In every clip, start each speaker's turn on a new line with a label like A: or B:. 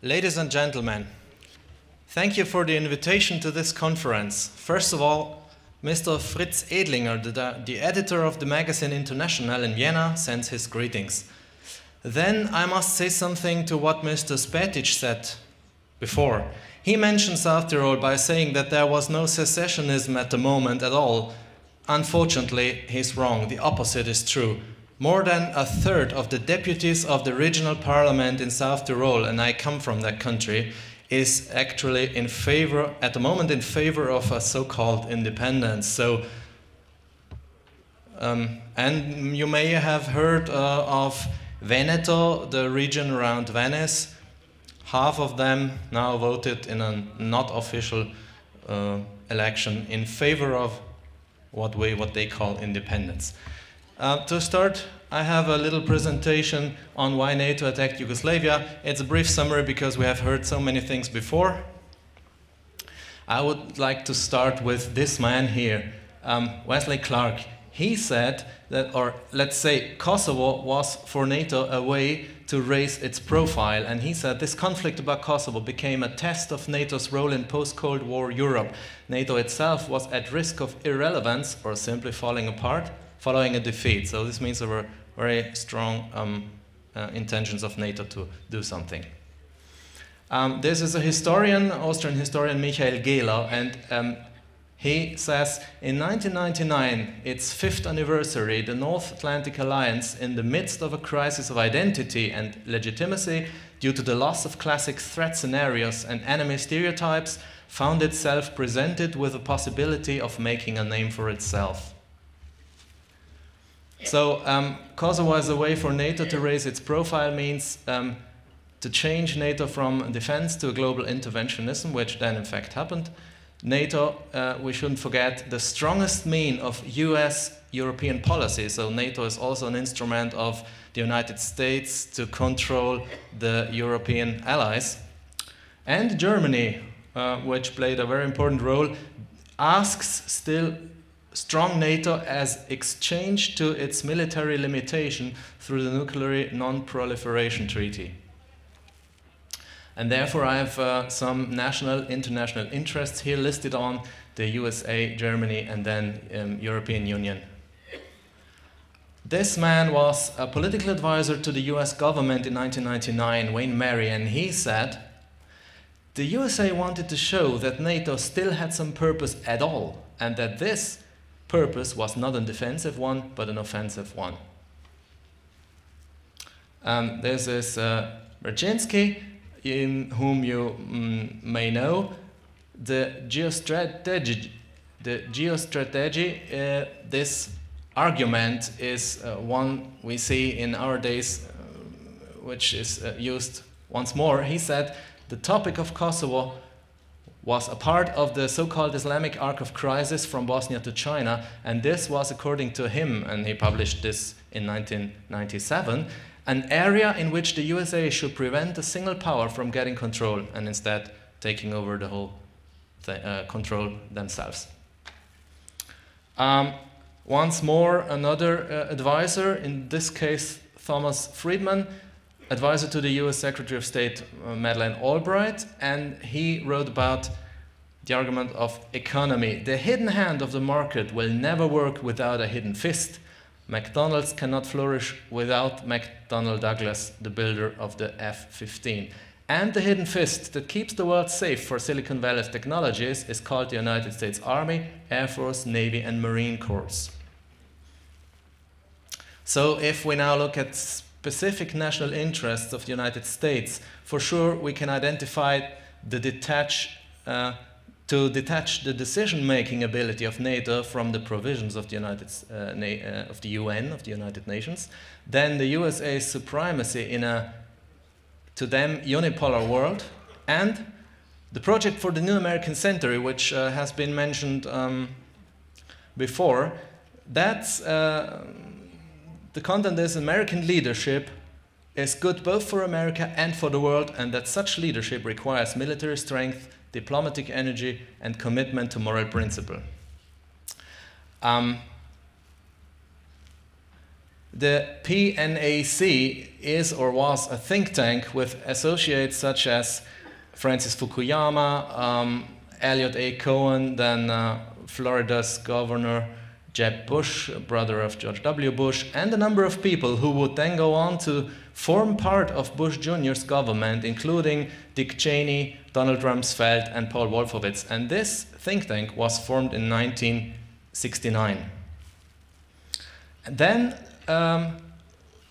A: Ladies and gentlemen, thank you for the invitation to this conference. First of all, Mr. Fritz Edlinger, the editor of the magazine International in Vienna, sends his greetings. Then I must say something to what Mr. Spetic said before. He mentioned South Tyrol by saying that there was no secessionism at the moment at all. Unfortunately, he's wrong. The opposite is true. More than a third of the deputies of the regional parliament in South Tyrol, and I come from that country, is actually in favor, at the moment, in favor of a so-called independence. So, and you may have heard of Veneto, the region around Venice. Half of them now voted in a not official election in favor of what they call independence. To start, I have a little presentation on why NATO attacked Yugoslavia. It's a brief summary because we have heard so many things before. I would like to start with this man here, Wesley Clark. He said that, or let's say, Kosovo was for NATO a way to raise its profile. And he said this conflict about Kosovo became a test of NATO's role in post-Cold War Europe. NATO itself was at risk of irrelevance or simply falling apart following a defeat. So this means there were very strong intentions of NATO to do something. This is a historian, Austrian historian Michael Gehler, and he says, in 1999, its 5th anniversary, the North Atlantic Alliance, in the midst of a crisis of identity and legitimacy due to the loss of classic threat scenarios and enemy stereotypes, found itself presented with the possibility of making a name for itself. So Kosovo as a way for NATO to raise its profile means to change NATO from defense to a global interventionism, which then in fact happened. NATO, we shouldn't forget, the strongest mean of US-European policy. So NATO is also an instrument of the United States to control the European allies. And Germany, which played a very important role, asks still strong NATO as exchange to its military limitation through the Nuclear Non-Proliferation Treaty. And therefore I have some national, international interests here listed on the USA, Germany, and then European Union. This man was a political advisor to the US government in 1999, Wayne Merry, and he said, the USA wanted to show that NATO still had some purpose at all, and that this purpose was not a defensive one, but an offensive one. This is Brzezinski, whom you may know. The geostrategy, this argument is one we see in our days, which is used once more. He said the topic of Kosovo was a part of the so-called Islamic arc of crisis from Bosnia to China, and this was, according to him, and he published this in 1997, an area in which the USA should prevent a single power from getting control and instead taking over the whole control themselves. Once more, another advisor, in this case Thomas Friedman, advisor to the US Secretary of State Madeleine Albright, and he wrote about the argument of economy. The hidden hand of the market will never work without a hidden fist. McDonald's cannot flourish without McDonnell Douglas, the builder of the F-15. And the hidden fist that keeps the world safe for Silicon Valley's technologies is called the United States Army, Air Force, Navy, and Marine Corps. So if we now look at specific national interests of the United States, for sure we can identify the detach the decision-making ability of NATO from the provisions of the UN, of the United Nations, then the USA's supremacy in a, to them, unipolar world, and the project for the new American century, which has been mentioned before. That's the content is American leadership is good both for America and for the world, and that such leadership requires military strength, diplomatic energy, and commitment to moral principle. The PNAC is or was a think tank with associates such as Francis Fukuyama, Elliot A. Cohen, then Florida's governor Jeb Bush, brother of George W. Bush, and a number of people who would then go on to form part of Bush Jr.'s government, including Dick Cheney, Donald Rumsfeld, and Paul Wolfowitz. And this think tank was formed in 1969. And then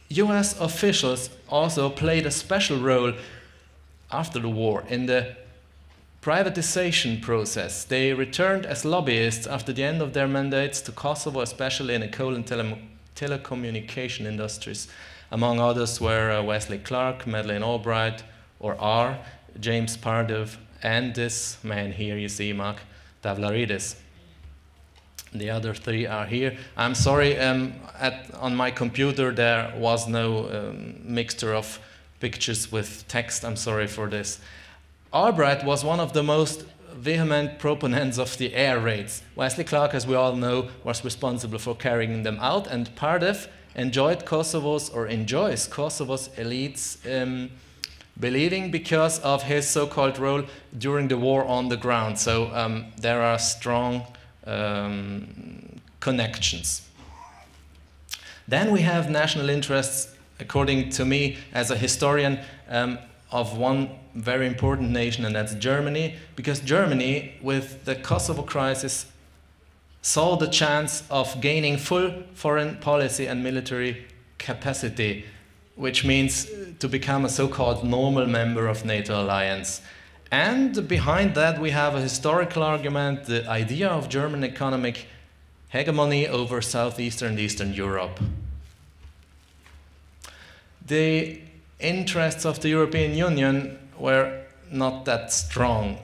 A: US officials also played a special role after the war in the privatization process. They returned as lobbyists after the end of their mandates to Kosovo, especially in the coal and telecommunication industries. Among others were Wesley Clark, Madeleine Albright, or R, James Pardieu, and this man here you see, Mark Tavlaridis. The other three are here. I'm sorry, on my computer there was no mixture of pictures with text. I'm sorry for this. Albright was one of the most vehement proponents of the air raids. Wesley Clark, as we all know, was responsible for carrying them out, and Pardieu enjoys Kosovo's elites believing because of his so-called role during the war on the ground. So there are strong connections. Then we have national interests, according to me, as a historian, of one very important nation, and that's Germany, because Germany, with the Kosovo crisis, saw the chance of gaining full foreign policy and military capacity, which means to become a so-called normal member of NATO alliance. And behind that we have a historical argument, the idea of German economic hegemony over Southeastern and Eastern Europe. The interests of the European Union were not that strong.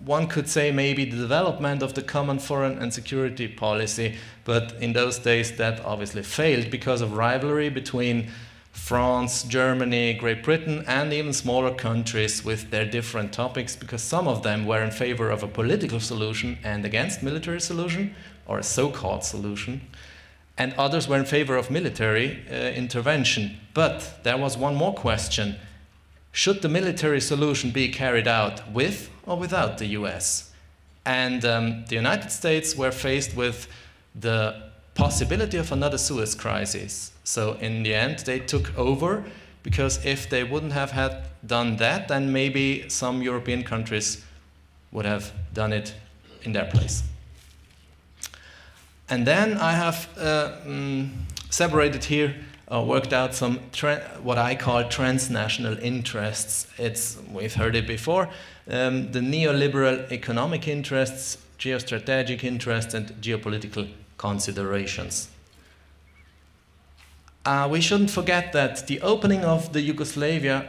A: One could say maybe the development of the common foreign and security policy, but in those days that obviously failed because of rivalry between France, Germany, Great Britain, and even smaller countries with their different topics, because some of them were in favor of a political solution and against military solution, or a so-called solution, and others were in favor of military intervention. But there was one more question. Should the military solution be carried out with or without the US? And the United States were faced with the possibility of another Suez crisis. So in the end, they took over, because if they wouldn't have had done that, then maybe some European countries would have done it in their place. And then I have separated here, worked out some what I call transnational interests. We've heard it before, the neoliberal economic interests, geostrategic interests, and geopolitical considerations. We shouldn't forget that the opening of Yugoslavia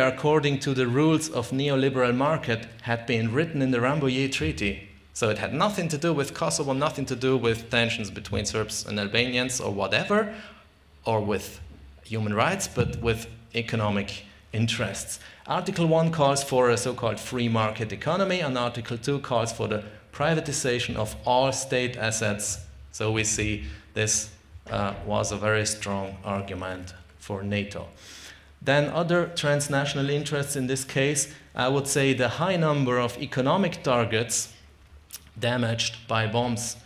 A: according to the rules of neoliberal market had been written in the Rambouillet Treaty. So it had nothing to do with Kosovo, nothing to do with tensions between Serbs and Albanians or whatever, or with human rights, but with economic interests. Article 1 calls for a so-called free market economy, and Article 2 calls for the privatization of all state assets. So we see this was a very strong argument for NATO. Then other transnational interests in this case, I would say the high number of economic targets damaged by bombs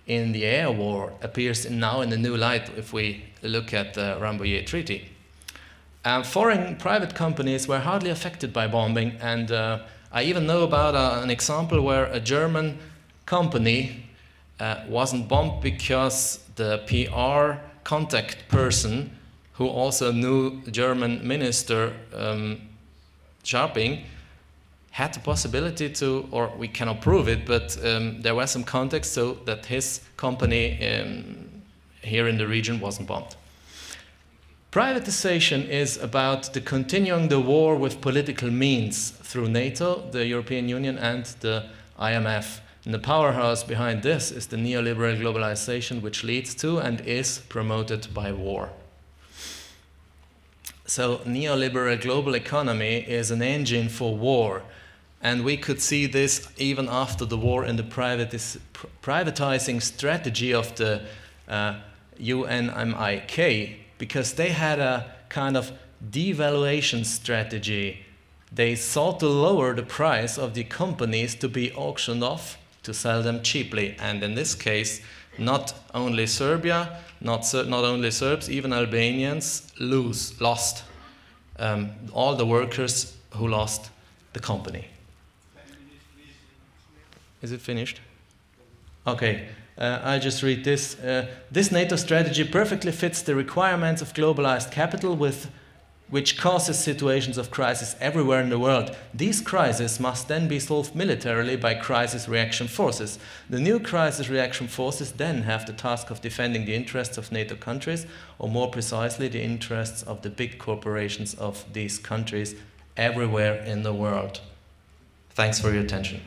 A: in the air war appears now in a new light if we look at the Rambouillet Treaty. Foreign private companies were hardly affected by bombing, and I even know about an example where a German company wasn't bombed because the PR contact person, who also knew the German minister Scharping, had the possibility to, or we cannot prove it, but there was some context so that his company here in the region wasn't bombed. Privatization is about the continuing the war with political means through NATO, the European Union, and the IMF. And the powerhouse behind this is the neoliberal globalization, which leads to and is promoted by war. So neoliberal global economy is an engine for war. And we could see this even after the war in the privatizing strategy of the UNMIK, because they had a kind of devaluation strategy. They sought to lower the price of the companies to be auctioned off to sell them cheaply. And in this case, not only Serbia, not only Serbs, even Albanians lost. All the workers who lost the company. Is it finished? Okay, I'll just read this. This NATO strategy perfectly fits the requirements of globalized capital, which causes situations of crisis everywhere in the world. These crises must then be solved militarily by crisis reaction forces. The new crisis reaction forces then have the task of defending the interests of NATO countries, or more precisely, the interests of the big corporations of these countries everywhere in the world. Thanks for your attention.